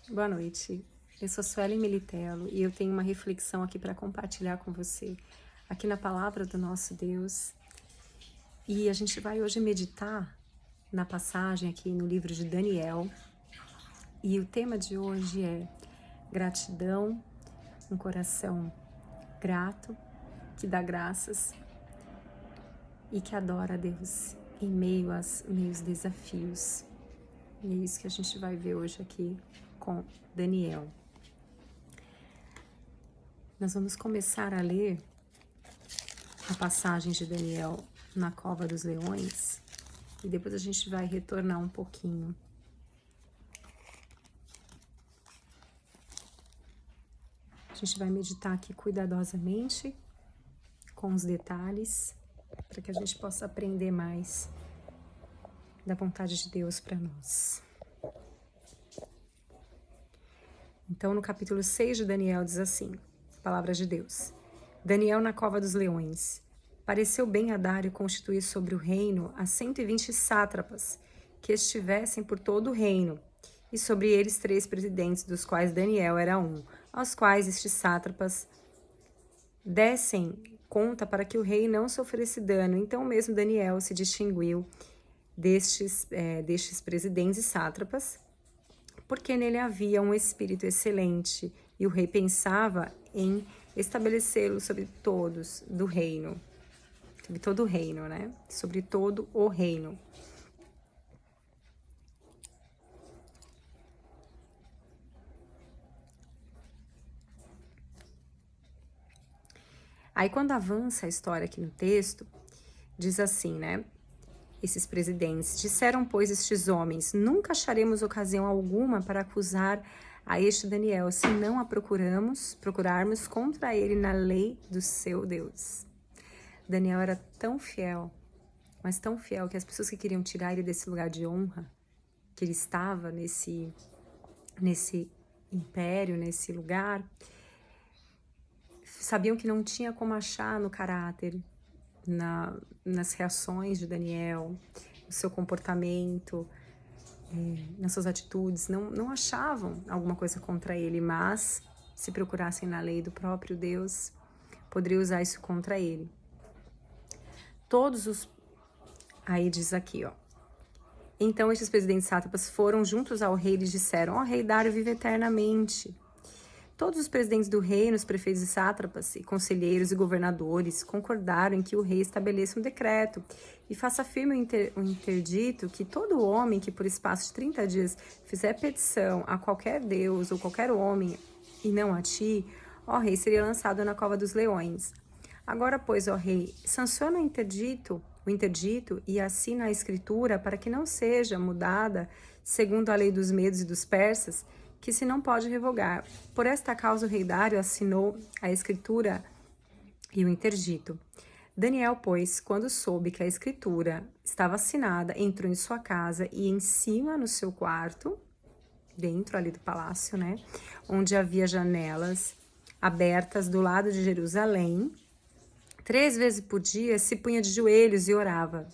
Boa noite, eu sou Suelen Militello e eu tenho uma reflexão aqui para compartilhar com você, aqui na Palavra do nosso Deus. E a gente vai hoje meditar na passagem aqui no livro de Daniel. E o tema de hoje é gratidão, um coração grato, que dá graças e que adora a Deus em meio aos desafios. E é isso que a gente vai ver hoje aqui com Daniel. Nós vamos começar a ler a passagem de Daniel na cova dos leões e depois a gente vai retornar um pouquinho. A gente vai meditar aqui cuidadosamente com os detalhes para que a gente possa aprender mais da vontade de Deus para nós. Então, no capítulo 6 de Daniel diz assim, Palavra de Deus. Daniel na cova dos leões. Pareceu bem a Dário constituir sobre o reino a 120 sátrapas, que estivessem por todo o reino, e sobre eles 3 presidentes, dos quais Daniel era um, aos quais estes sátrapas dessem conta para que o rei não sofresse dano. Então mesmo Daniel se distinguiu destes presidentes e sátrapas, porque nele havia um espírito excelente, e o rei pensava em estabelecê-lo sobre todos do reino, sobre todo o reino, né? Sobre todo o reino. Aí quando avança a história aqui no texto, diz assim, né? Esses presidentes disseram, pois, estes homens: nunca acharemos ocasião alguma para acusar a este Daniel, se não a procurarmos contra ele na lei do seu Deus. Daniel era tão fiel, mas tão fiel, que as pessoas que queriam tirar ele desse lugar de honra, que ele estava nesse império, nesse lugar, sabiam que não tinha como achar no caráter, nas reações de Daniel, no seu comportamento, nas suas atitudes, não achavam alguma coisa contra ele, mas se procurassem na lei do próprio Deus, poderia usar isso contra ele. Aí diz aqui, ó. Então estes presidentes sátrapas foram juntos ao rei e lhes disseram: ó rei Dário, vive eternamente. Todos os presidentes do reino, os prefeitos e sátrapas, e conselheiros e governadores concordaram em que o rei estabeleça um decreto e faça firme o interdito que todo homem que por espaço de 30 dias fizer petição a qualquer deus ou qualquer homem e não a ti, ó rei, seria lançado na cova dos leões. Agora, pois, ó rei, sanciona o interdito e assina a escritura para que não seja mudada segundo a lei dos medos e dos persas, que se não pode revogar. Por esta causa o rei Dário assinou a escritura e o interdito. Daniel, pois, quando soube que a escritura estava assinada, entrou em sua casa e em cima no seu quarto, dentro ali do palácio, né, onde havia janelas abertas do lado de Jerusalém, 3 vezes por dia se punha de joelhos e orava,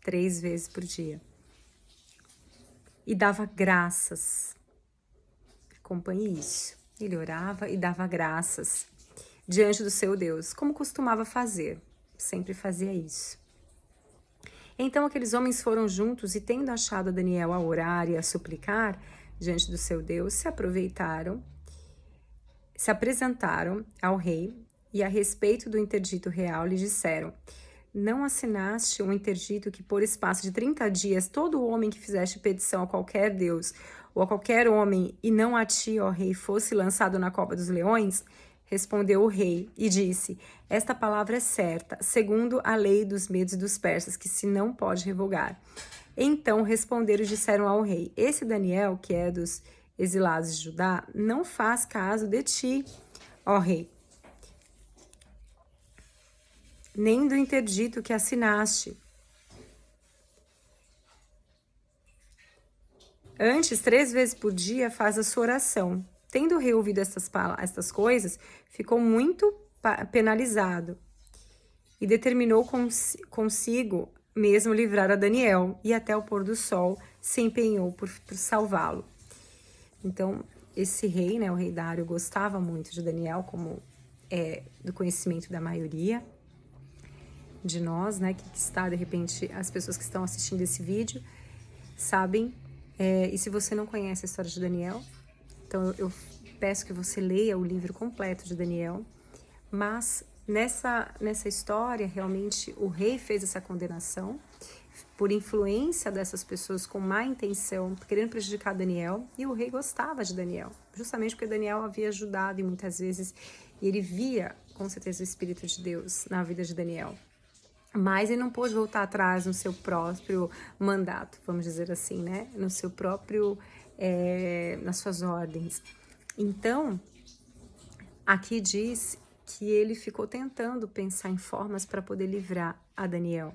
3 vezes por dia. E dava graças. Acompanhe isso. Ele orava e dava graças diante do seu Deus, como costumava fazer. Sempre fazia isso. Então aqueles homens foram juntos e, tendo achado a Daniel a orar e a suplicar diante do seu Deus, se apresentaram ao rei e, a respeito do interdito real, lhe disseram: não assinaste um interdito que por espaço de 30 dias todo homem que fizeste petição a qualquer deus ou a qualquer homem, e não a ti, ó rei, fosse lançado na cova dos leões? Respondeu o rei e disse: esta palavra é certa, segundo a lei dos medos e dos persas, que se não pode revogar. Então responderam e disseram ao rei: esse Daniel, que é dos exilados de Judá, não faz caso de ti, ó rei, nem do interdito que assinaste. Antes, 3 vezes por dia faz a sua oração. Tendo o rei ouvido estas coisas, ficou muito penalizado e determinou consigo mesmo livrar a Daniel, e até o pôr do sol se empenhou por salvá-lo. Então, esse rei, né, o rei Dário, gostava muito de Daniel, como do conhecimento da maioria de nós, né, que está, de repente, as pessoas que estão assistindo esse vídeo sabem. E se você não conhece a história de Daniel, então eu peço que você leia o livro completo de Daniel. Mas nessa história, realmente, o rei fez essa condenação por influência dessas pessoas com má intenção, querendo prejudicar Daniel, e o rei gostava de Daniel, justamente porque Daniel havia ajudado e muitas vezes ele via, com certeza, o Espírito de Deus na vida de Daniel. Mas ele não pôde voltar atrás no seu próprio mandato, vamos dizer assim, né? No seu próprio, nas suas ordens. Então, aqui diz que ele ficou tentando pensar em formas para poder livrar a Daniel,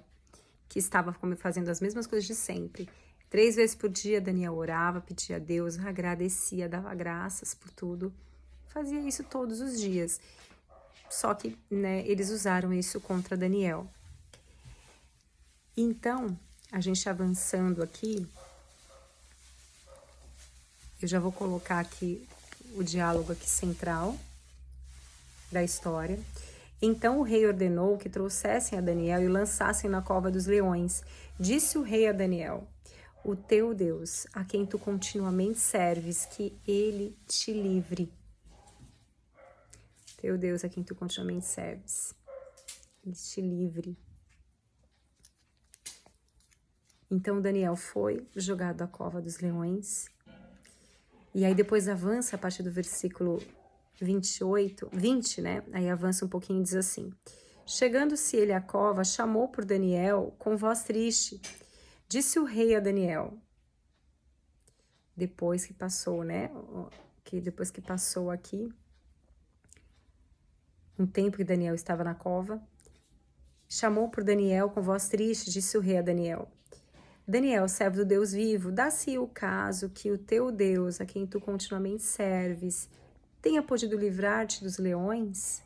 que estava fazendo as mesmas coisas de sempre. 3 vezes por dia Daniel orava, pedia a Deus, agradecia, dava graças por tudo. Fazia isso todos os dias. Só que, né, eles usaram isso contra Daniel. Então, a gente avançando aqui, eu já vou colocar aqui o diálogo aqui central da história. Então o rei ordenou que trouxessem a Daniel e o lançassem na cova dos leões. Disse o rei a Daniel: o teu Deus, a quem tu continuamente serves, que ele te livre. Teu Deus, a quem tu continuamente serves, ele te livre. Então Daniel foi jogado à cova dos leões. E aí depois avança a partir do versículo 20, né? Aí avança um pouquinho e diz assim: chegando-se ele à cova, chamou por Daniel com voz triste. Disse o rei a Daniel, depois que passou, né? Depois que passou aqui um tempo que Daniel estava na cova, chamou por Daniel com voz triste, disse o rei a Daniel: Daniel, servo do Deus vivo, dá-se o caso que o teu Deus, a quem tu continuamente serves, tenha podido livrar-te dos leões?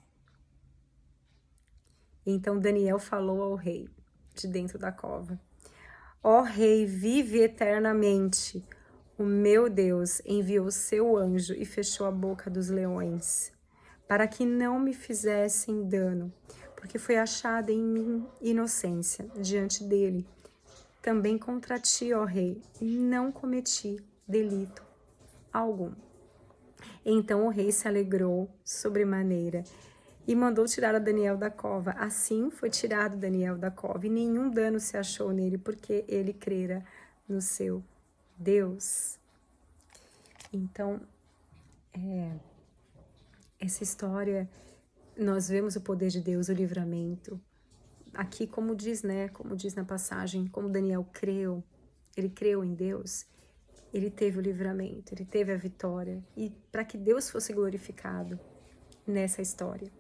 Então Daniel falou ao rei, de dentro da cova: ó rei, vive eternamente. O meu Deus enviou seu anjo e fechou a boca dos leões, para que não me fizessem dano, porque foi achada em mim inocência diante dele. Também contra ti, ó rei, não cometi delito algum. Então o rei se alegrou sobremaneira e mandou tirar a Daniel da cova. Assim foi tirado Daniel da cova, e nenhum dano se achou nele, porque ele crera no seu Deus. Então, essa história, nós vemos o poder de Deus, o livramento. Aqui, como diz, né? Como diz na passagem, como Daniel creu, ele creu em Deus, ele teve o livramento, ele teve a vitória. E para que Deus fosse glorificado nessa história.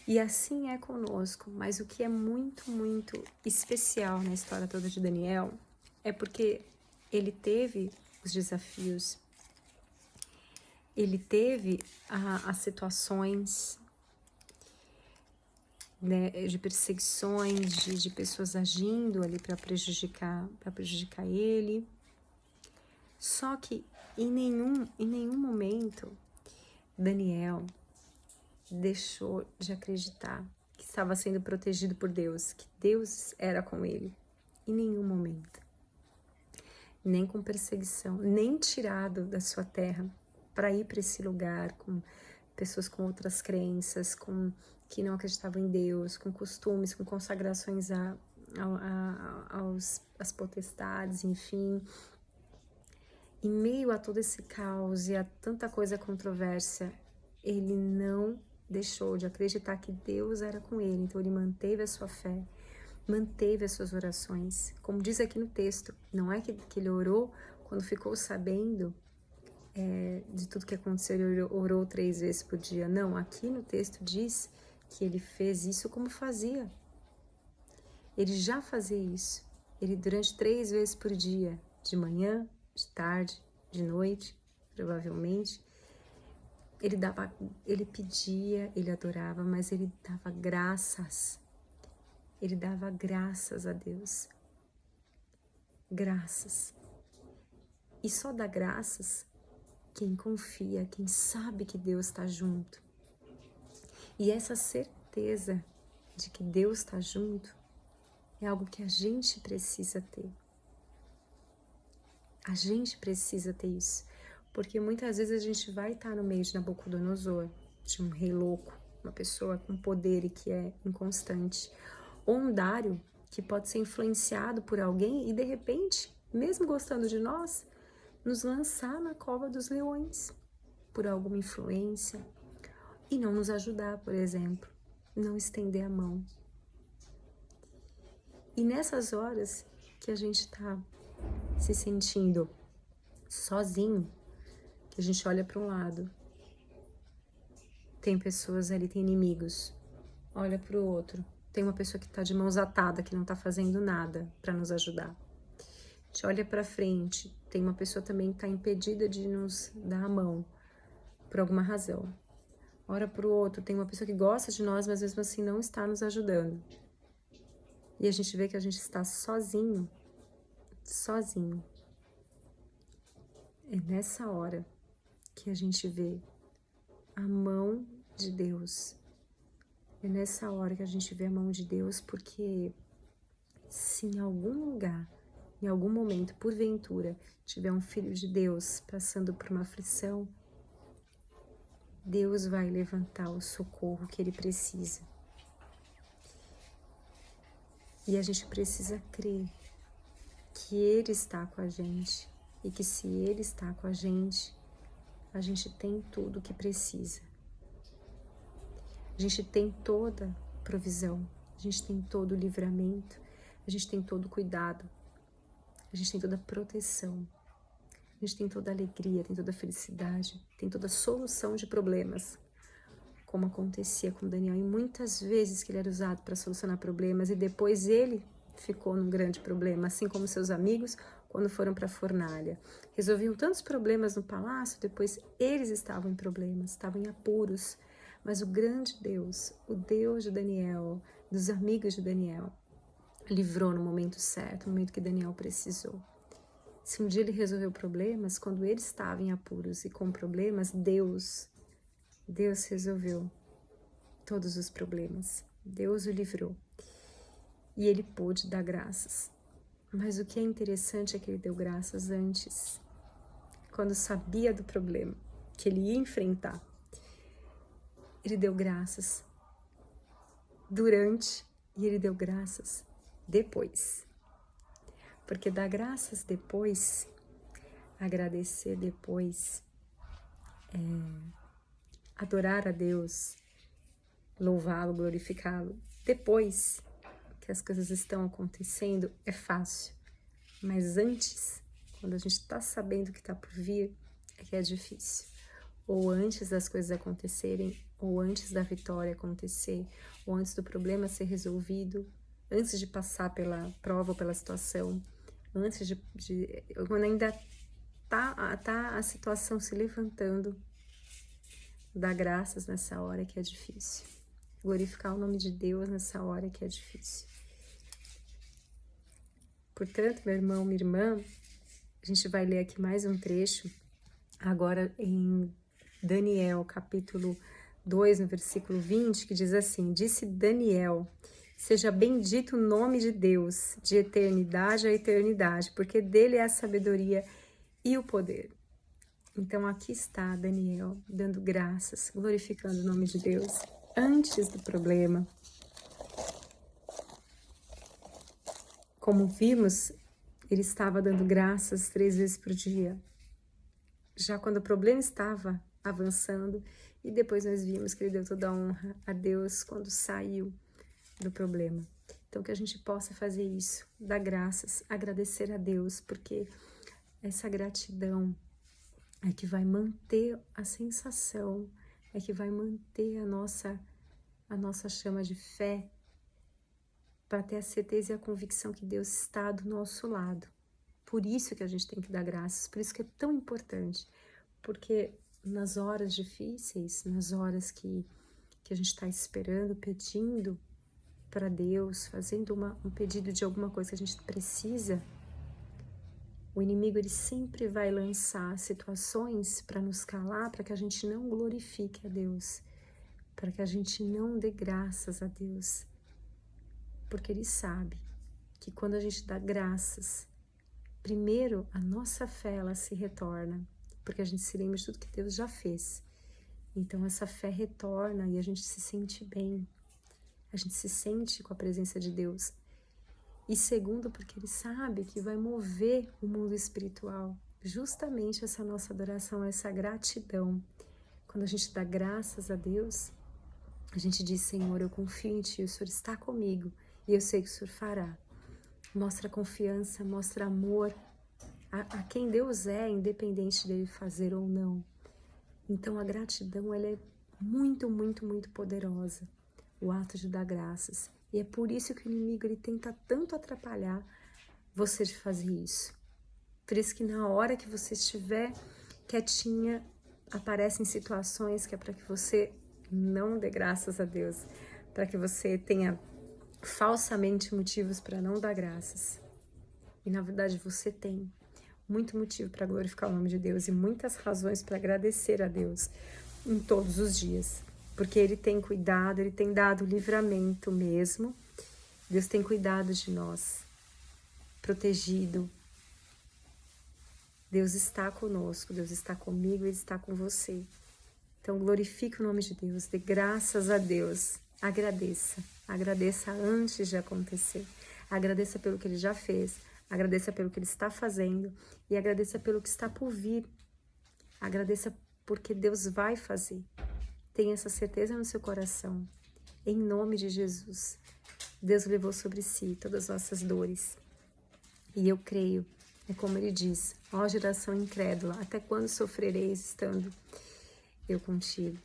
E assim é conosco, mas o que é muito, muito especial na história toda de Daniel é porque ele teve os desafios, ele teve as situações, né, de perseguições, de pessoas agindo ali para prejudicar ele. Só que em nenhum momento Daniel deixou de acreditar que estava sendo protegido por Deus, que Deus era com ele. Em nenhum momento. Nem com perseguição, nem tirado da sua terra para ir para esse lugar com pessoas com outras crenças, que não acreditavam em Deus, com costumes, com consagrações às potestades, enfim. Em meio a todo esse caos e a tanta coisa controversa, ele não deixou de acreditar que Deus era com ele. Então ele manteve a sua fé, manteve as suas orações. Como diz aqui no texto, não é que ele orou quando ficou sabendo de tudo que aconteceu, ele orou 3 vezes por dia. Não, aqui no texto diz que ele fez isso como fazia. Ele já fazia isso. Ele durante 3 vezes por dia, de manhã, de tarde, de noite, provavelmente, ele pedia, ele adorava, mas ele dava graças. Ele dava graças a Deus. Graças. E só dá graças quem confia, quem sabe que Deus está junto. E essa certeza de que Deus está junto é algo que a gente precisa ter. A gente precisa ter isso, porque muitas vezes a gente vai estar no meio de Nabucodonosor, de um rei louco, uma pessoa com poder e que é inconstante, ou um Dário que pode ser influenciado por alguém e de repente, mesmo gostando de nós, nos lançar na cova dos leões por alguma influência e não nos ajudar, por exemplo, não estender a mão. E nessas horas que a gente está se sentindo sozinho, que a gente olha para um lado, tem pessoas ali, tem inimigos, olha para o outro, tem uma pessoa que está de mãos atadas, que não está fazendo nada para nos ajudar. A gente olha para frente, tem uma pessoa também que está impedida de nos dar a mão, por alguma razão. Olha para o outro, tem uma pessoa que gosta de nós, mas mesmo assim não está nos ajudando. E a gente vê que a gente está sozinho, sozinho. É nessa hora que a gente vê a mão de Deus. É nessa hora que a gente vê a mão de Deus, porque se em algum lugar, em algum momento, porventura, tiver um filho de Deus passando por uma aflição, Deus vai levantar o socorro que ele precisa. E a gente precisa crer que Ele está com a gente e que se Ele está com a gente tem tudo o que precisa. A gente tem toda provisão, a gente tem todo o livramento, a gente tem todo o cuidado, a gente tem toda a proteção, a gente tem toda a alegria, tem toda a felicidade, tem toda a solução de problemas, como acontecia com Daniel, e muitas vezes que ele era usado para solucionar problemas e depois ele ficou num grande problema, assim como seus amigos quando foram para a fornalha. Resolviam tantos problemas no palácio, depois eles estavam em problemas, estavam em apuros, mas o grande Deus, o Deus de Daniel, dos amigos de Daniel, livrou no momento certo, no momento que Daniel precisou. Se um dia ele resolveu problemas, quando ele estava em apuros e com problemas, Deus resolveu todos os problemas. Deus o livrou. E ele pôde dar graças. Mas o que é interessante é que ele deu graças antes, quando sabia do problema que ele ia enfrentar. Ele deu graças durante e ele deu graças depois. Porque dar graças depois, agradecer depois, adorar a Deus, louvá-lo, glorificá-lo, depois que as coisas estão acontecendo, é fácil. Mas antes, quando a gente está sabendo o que está por vir, é que é difícil. Ou antes das coisas acontecerem, ou antes da vitória acontecer, ou antes do problema ser resolvido, antes de passar pela prova ou pela situação, antes quando ainda tá a situação se levantando, dar graças nessa hora que é difícil. Glorificar o nome de Deus nessa hora que é difícil. Portanto, meu irmão, minha irmã, a gente vai ler aqui mais um trecho, agora em Daniel, capítulo 2, no versículo 20, que diz assim: Disse Daniel, seja bendito o nome de Deus, de eternidade a eternidade, porque dele é a sabedoria e o poder. Então aqui está Daniel, dando graças, glorificando o nome de Deus, antes do problema. Como vimos, ele estava dando graças 3 vezes por dia, já quando o problema estava avançando, e depois nós vimos que ele deu toda a honra a Deus quando saiu do problema. Então que a gente possa fazer isso, dar graças, agradecer a Deus, porque essa gratidão é que vai manter a sensação, é que vai manter a nossa chama de fé, para ter a certeza e a convicção que Deus está do nosso lado. Por isso que a gente tem que dar graças, por isso que é tão importante, porque nas horas difíceis, nas horas que a gente está esperando, pedindo para Deus, fazendo um pedido de alguma coisa que a gente precisa, O inimigo, ele sempre vai lançar situações para nos calar, para que a gente não glorifique a Deus, para que a gente não dê graças a Deus. Porque ele sabe que quando a gente dá graças, primeiro a nossa fé, ela se retorna, porque a gente se lembra de tudo que Deus já fez. Então essa fé retorna e a gente se sente bem, a gente se sente com a presença de Deus. E segundo, porque ele sabe que vai mover o mundo espiritual, justamente essa nossa adoração, essa gratidão. Quando a gente dá graças a Deus, a gente diz: Senhor, eu confio em Ti, o Senhor está comigo e eu sei que o Senhor fará. Mostra confiança, mostra amor a quem Deus é, independente dele fazer ou não. Então a gratidão, ela é muito, muito, muito poderosa, o ato de dar graças. E é por isso que o inimigo, ele tenta tanto atrapalhar você de fazer isso. Por isso que na hora que você estiver quietinha, aparecem situações que é para que você não dê graças a Deus, para que você tenha falsamente motivos para não dar graças. E na verdade você tem muito motivo para glorificar o nome de Deus e muitas razões para agradecer a Deus em todos os dias. Porque Ele tem cuidado, Ele tem dado livramento mesmo. Deus tem cuidado de nós, protegido. Deus está conosco, Deus está comigo, Ele está com você. Então glorifique o nome de Deus, dê graças a Deus, agradeça. Agradeça antes de acontecer, agradeça pelo que Ele já fez, agradeça pelo que Ele está fazendo e agradeça pelo que está por vir. Agradeça porque Deus vai fazer. Tenha essa certeza no seu coração. Em nome de Jesus, Deus levou sobre si todas as nossas dores. E eu creio, é como Ele diz: ó geração incrédula, até quando sofrereis estando eu contigo?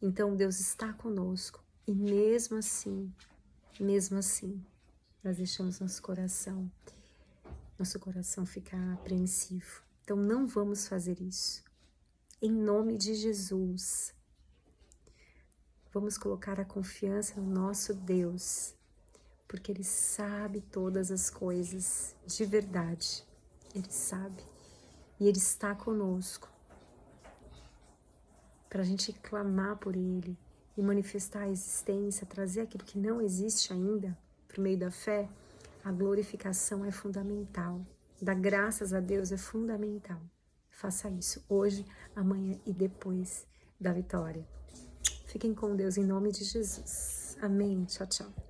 Então Deus está conosco. E mesmo assim, nós deixamos nosso coração ficar apreensivo. Então não vamos fazer isso. Em nome de Jesus, vamos colocar a confiança no nosso Deus, porque Ele sabe todas as coisas de verdade. Ele sabe. E Ele está conosco para a gente clamar por Ele e manifestar a existência, trazer aquilo que não existe ainda por meio da fé. A glorificação é fundamental. Dar graças a Deus é fundamental. Faça isso hoje, amanhã e depois da vitória. Fiquem com Deus em nome de Jesus. Amém. Tchau, tchau.